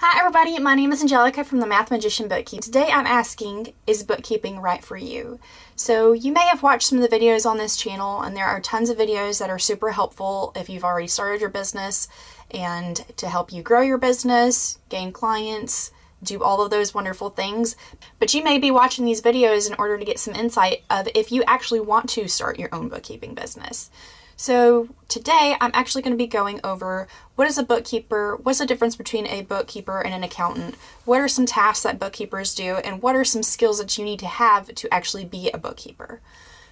Hi everybody, my name is Angelica from the MathMagician Bookkeeping. Today I'm asking, is bookkeeping right for you? So you may have watched some of the videos on this channel, and there are tons of videos that are super helpful if you've already started your business and to help you grow your business, gain clients, do all of those wonderful things. But you may be watching these videos in order to get some insight of if you actually want to start your own bookkeeping business. So today I'm actually going to be going over what is a bookkeeper, what's the difference between a bookkeeper and an accountant, what are some tasks that bookkeepers do, and what are some skills that you need to have to actually be a bookkeeper.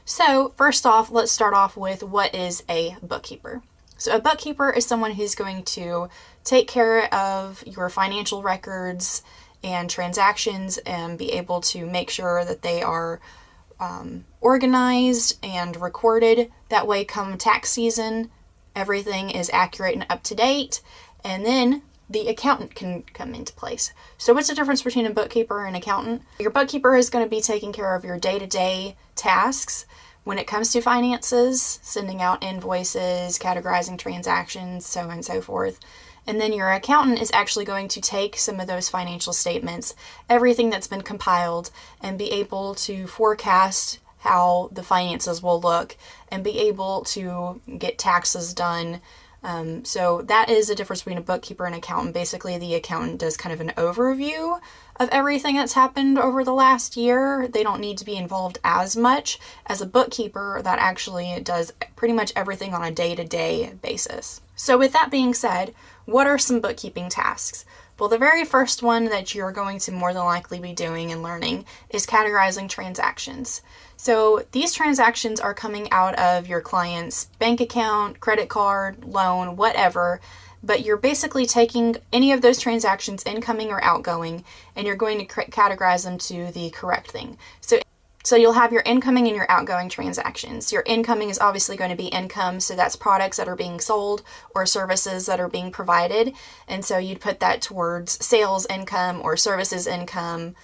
So first off, let's start off with what is a bookkeeper. So a bookkeeper is someone who's going to take care of your financial records and transactions and be able to make sure that they are organized and recorded. That way, come tax season, everything is accurate and up to date, and then the accountant can come into place. So what's the difference between a bookkeeper and an accountant? Your bookkeeper is going to be taking care of your day-to-day tasks when it comes to finances, sending out invoices, categorizing transactions, so on and so forth. And then your accountant is actually going to take some of those financial statements, everything that's been compiled, and be able to forecast how the finances will look and be able to get taxes done. So that is the difference between a bookkeeper and accountant. Basically, the accountant does kind of an overview of everything that's happened over the last year. They don't need to be involved as much as a bookkeeper that actually does pretty much everything on a day-to-day basis. So with that being said, what are some bookkeeping tasks? Well, the very first one that you're going to more than likely be doing and learning is categorizing transactions. So these transactions are coming out of your client's bank account, credit card, loan, whatever, but you're basically taking any of those transactions, incoming or outgoing, and you're going to categorize them to the correct thing. So you'll have your incoming and your outgoing transactions. Your incoming is obviously going to be income, so that's products that are being sold or services that are being provided. And so you'd put that towards sales income or services income,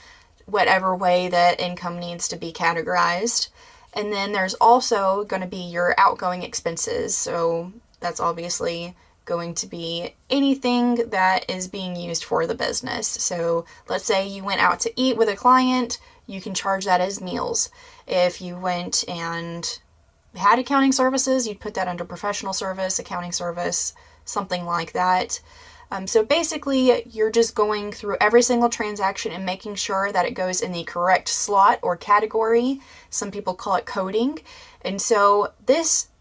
whatever way that income needs to be categorized. And then there's also going to be your outgoing expenses. So that's obviously going to be anything that is being used for the business. So let's say you went out to eat with a client, you can charge that as meals. If you went and had accounting services, you'd put that under professional service, accounting service, something like that. So basically, you're just going through every single transaction and making sure that it goes in the correct slot or category. Some people call it coding. And so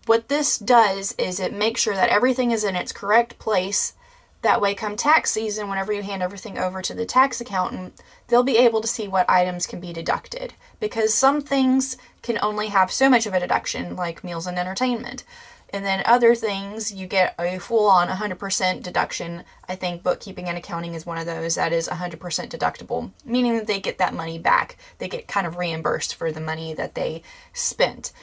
what this does is it makes sure that everything is in its correct place. That way, come tax season, whenever you hand everything over to the tax accountant, they'll be able to see what items can be deducted. Because some things can only have so much of a deduction, like meals and entertainment. And then other things, you get a full-on 100% deduction. I think bookkeeping and accounting is one of those that is 100% deductible, meaning that they get that money back. They get kind of reimbursed for the money that they spent.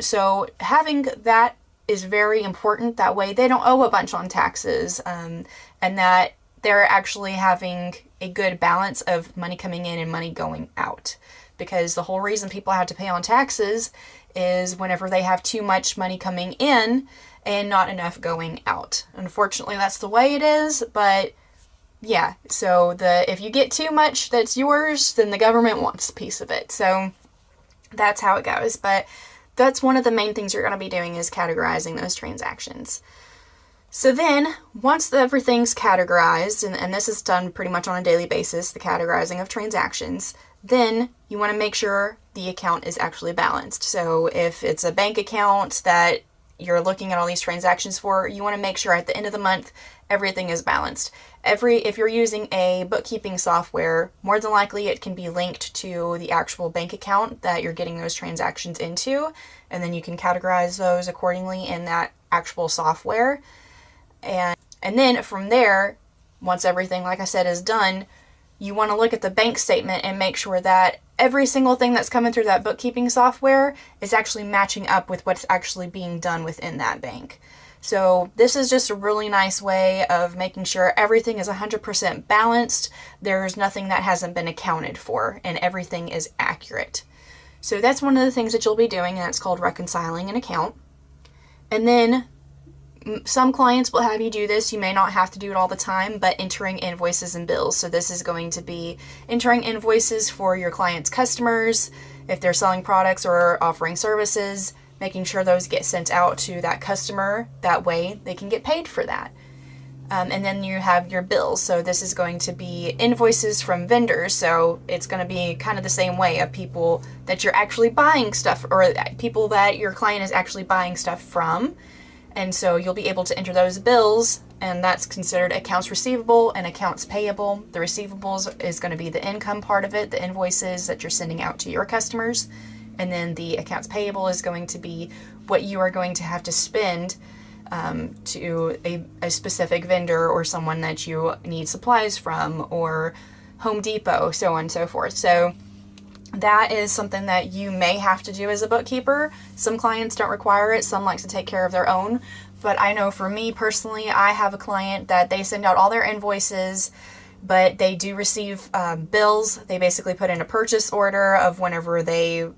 So having that is very important. That way they don't owe a bunch on taxes, and that they're actually having a good balance of money coming in and money going out. Because the whole reason people have to pay on taxes is whenever they have too much money coming in and not enough going out. Unfortunately, that's the way it is, but yeah, so if you get too much that's yours, then the government wants a piece of it. So that's how it goes. But that's one of the main things you're going to be doing is categorizing those transactions. So then, once everything's categorized, and this is done pretty much on a daily basis, the categorizing of transactions, then you want to make sure the account is actually balanced. So if it's a bank account that you're looking at all these transactions for, you want to make sure at the end of the month, everything is balanced. If you're using a bookkeeping software, more than likely it can be linked to the actual bank account that you're getting those transactions into, and then you can categorize those accordingly in that actual software. And then from there, once everything, like I said, is done, you want to look at the bank statement and make sure that every single thing that's coming through that bookkeeping software is actually matching up with what's actually being done within that bank. So this is just a really nice way of making sure everything is 100% balanced. There's nothing that hasn't been accounted for, and everything is accurate. So that's one of the things that you'll be doing, and that's called reconciling an account. And then some clients will have you do this. You may not have to do it all the time, but entering invoices and bills. So this is going to be entering invoices for your clients' customers, if they're selling products or offering services, making sure those get sent out to that customer. That way they can get paid for that. And then you have your bills. So this is going to be invoices from vendors. So it's going to be kind of the same way of people that you're actually buying stuff, or people that your client is actually buying stuff from. And so you'll be able to enter those bills, and that's considered accounts receivable and accounts payable. The receivables is going to be the income part of it, the invoices that you're sending out to your customers. And then the accounts payable is going to be what you are going to have to spend to a specific vendor or someone that you need supplies from, or Home Depot, so on and so forth. So that is something that you may have to do as a bookkeeper. Some clients don't require it. Some like to take care of their own. But I know for me personally, I have a client that they send out all their invoices, but they do receive bills. They basically put in a purchase order of whenever they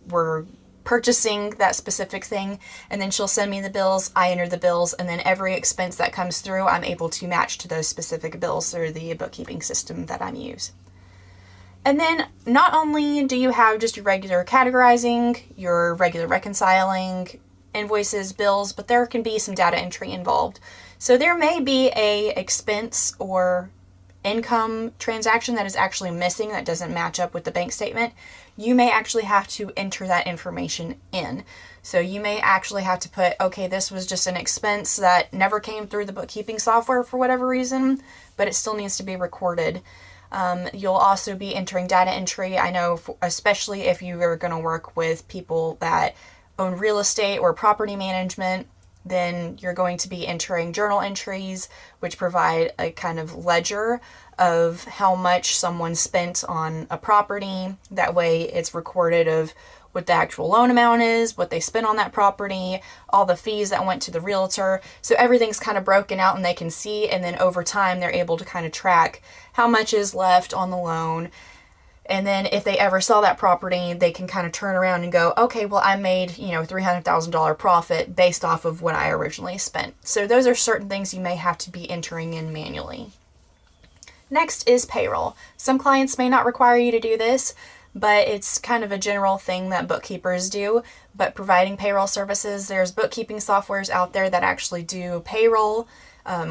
were purchasing that specific thing, and then she'll send me the bills. I enter the bills, and then every expense that comes through, I'm able to match to those specific bills through the bookkeeping system that I use. And then not only do you have just your regular categorizing, your regular reconciling, invoices, bills, but there can be some data entry involved. So there may be a expense or income transaction that is actually missing, that doesn't match up with the bank statement. You may actually have to enter that information in. So you may actually have to put, okay, this was just an expense that never came through the bookkeeping software for whatever reason, but it still needs to be recorded. You'll also be entering data entry. I know, especially if you are going to work with people that own real estate or property management, then you're going to be entering journal entries, which provide a kind of ledger of how much someone spent on a property. That way it's recorded of what the actual loan amount is, what they spent on that property, all the fees that went to the realtor. So everything's kind of broken out and they can see, and then over time they're able to kind of track how much is left on the loan. And then if they ever sell that property, they can kind of turn around and go, okay, well, I made, $300,000 profit based off of what I originally spent. So those are certain things you may have to be entering in manually. Next is payroll. Some clients may not require you to do this, but it's kind of a general thing that bookkeepers do. But providing payroll services, there's bookkeeping softwares out there that actually do payroll,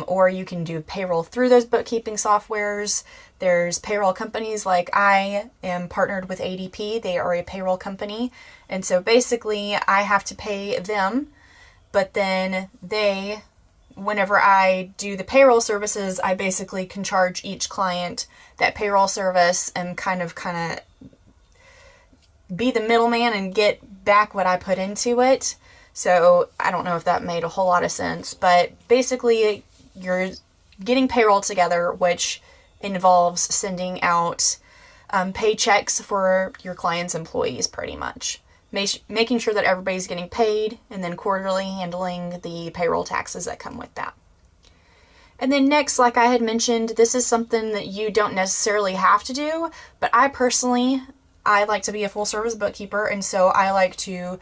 or you can do payroll through those bookkeeping softwares. There's payroll companies, like I am partnered with ADP. They are a payroll company. And so basically I have to pay them, but then whenever I do the payroll services, I basically can charge each client that payroll service and kind of be the middleman and get back what I put into it. So I don't know if that made a whole lot of sense, but basically you're getting payroll together, which involves sending out paychecks for your client's employees pretty much. Making sure that everybody's getting paid, and then quarterly handling the payroll taxes that come with that. And then next, like I had mentioned, this is something that you don't necessarily have to do, but I like to be a full service bookkeeper, and so I like to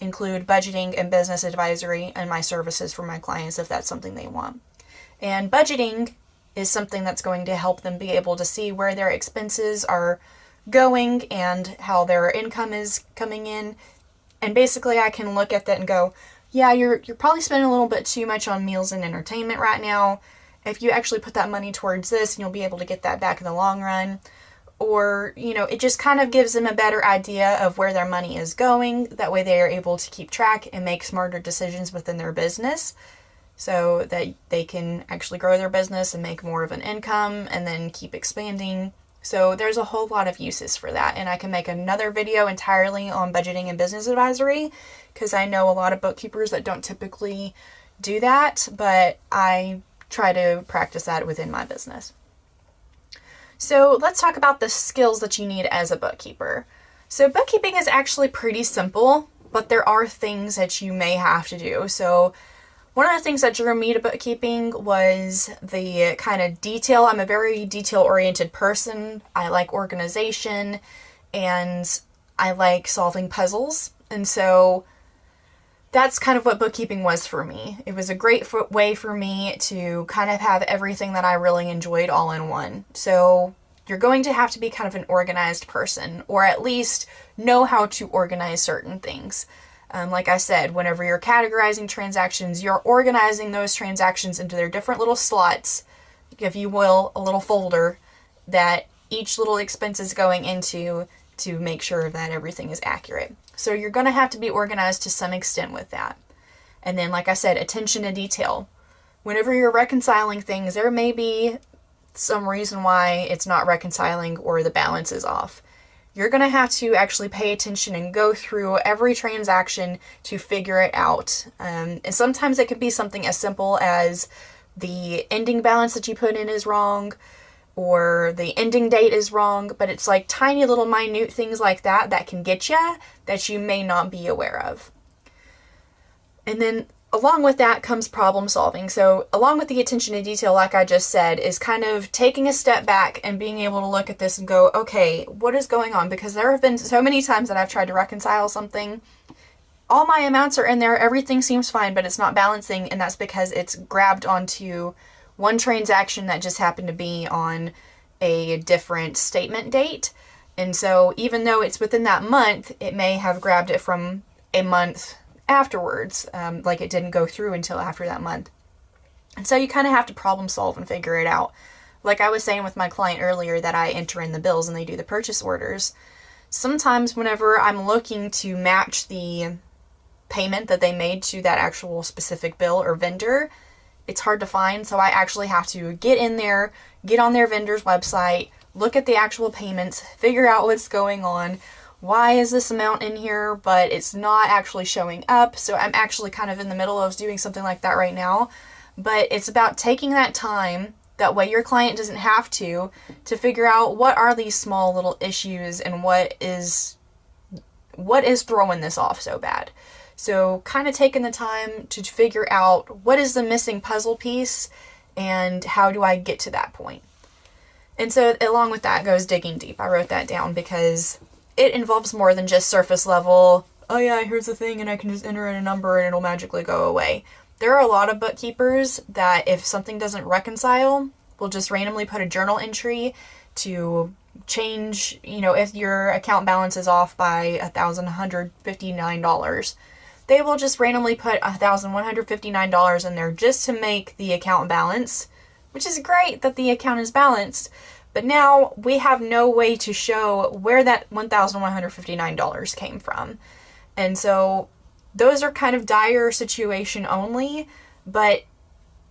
include budgeting and business advisory in my services for my clients if that's something they want. And budgeting is something that's going to help them be able to see where their expenses are going and how their income is coming in. And basically I can look at that and go, yeah, you're probably spending a little bit too much on meals and entertainment right now. If you actually put that money towards this, and you'll be able to get that back in the long run. Or, it just kind of gives them a better idea of where their money is going. That way they are able to keep track and make smarter decisions within their business, so that they can actually grow their business and make more of an income and then keep expanding. So there's a whole lot of uses for that, and I can make another video entirely on budgeting and business advisory, because I know a lot of bookkeepers that don't typically do that, but I try to practice that within my business. So let's talk about the skills that you need as a bookkeeper. So bookkeeping is actually pretty simple, but there are things that you may have to do. So one of the things that drew me to bookkeeping was the kind of detail. I'm a very detail-oriented person. I like organization, and I like solving puzzles. And so that's kind of what bookkeeping was for me. It was a great way for me to kind of have everything that I really enjoyed all in one. So you're going to have to be kind of an organized person, or at least know how to organize certain things. Like I said, whenever you're categorizing transactions, you're organizing those transactions into their different little slots, if you will, a little folder that each little expense is going into to make sure that everything is accurate. So you're going to have to be organized to some extent with that. And then, like I said, attention to detail. Whenever you're reconciling things, there may be some reason why it's not reconciling or the balance is off. You're going to have to actually pay attention and go through every transaction to figure it out. And sometimes it could be something as simple as the ending balance that you put in is wrong, or the ending date is wrong, but it's like tiny little minute things like that that can get you that you may not be aware of. And then along with that comes problem solving. So along with the attention to detail, like I just said, is kind of taking a step back and being able to look at this and go, okay, what is going on? Because there have been so many times that I've tried to reconcile something. All my amounts are in there, everything seems fine, but it's not balancing, and that's because it's grabbed onto one transaction that just happened to be on a different statement date. And so even though it's within that month, it may have grabbed it from a month afterwards, like it didn't go through until after that month. And so you kind of have to problem solve and figure it out. Like I was saying with my client earlier that I enter in the bills and they do the purchase orders. Sometimes whenever I'm looking to match the payment that they made to that actual specific bill or vendor, it's hard to find. So I actually have to get in there, get on their vendor's website, look at the actual payments, figure out what's going on. Why is this amount in here, but it's not actually showing up? So I'm actually kind of in the middle of doing something like that right now. But it's about taking that time, that way your client doesn't have to figure out what are these small little issues and what is throwing this off so bad. So kind of taking the time to figure out what is the missing puzzle piece and how do I get to that point. And so along with that goes digging deep. I wrote that down because it involves more than just surface level, oh yeah, here's the thing and I can just enter in a number and it'll magically go away. There are a lot of bookkeepers that if something doesn't reconcile, will just randomly put a journal entry to change, if your account balance is off by $1,159, they will just randomly put $1,159 in there just to make the account balance, which is great that the account is balanced. But now we have no way to show where that $1,159 came from. And so those are kind of dire situation only, but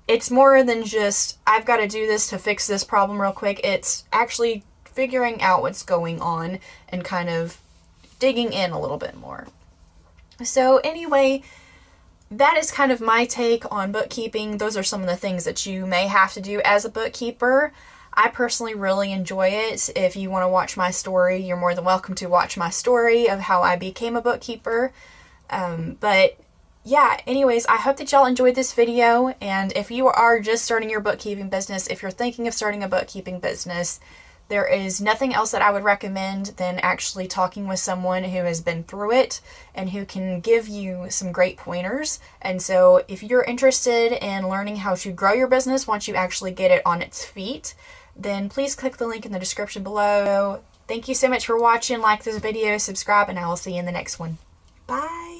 it's more than just, I've got to do this to fix this problem real quick. It's actually figuring out what's going on and kind of digging in a little bit more. So anyway, that is kind of my take on bookkeeping. Those are some of the things that you may have to do as a bookkeeper. I personally really enjoy it. If you want to watch my story, you're more than welcome to watch my story of how I became a bookkeeper. But yeah, anyways, I hope that y'all enjoyed this video. And if you are just starting your bookkeeping business, if you're thinking of starting a bookkeeping business, there is nothing else that I would recommend than actually talking with someone who has been through it and who can give you some great pointers. And so if you're interested in learning how to grow your business once you actually get it on its feet, then please click the link in the description below. Thank you so much for watching. Like this video, subscribe, and I will see you in the next one. Bye.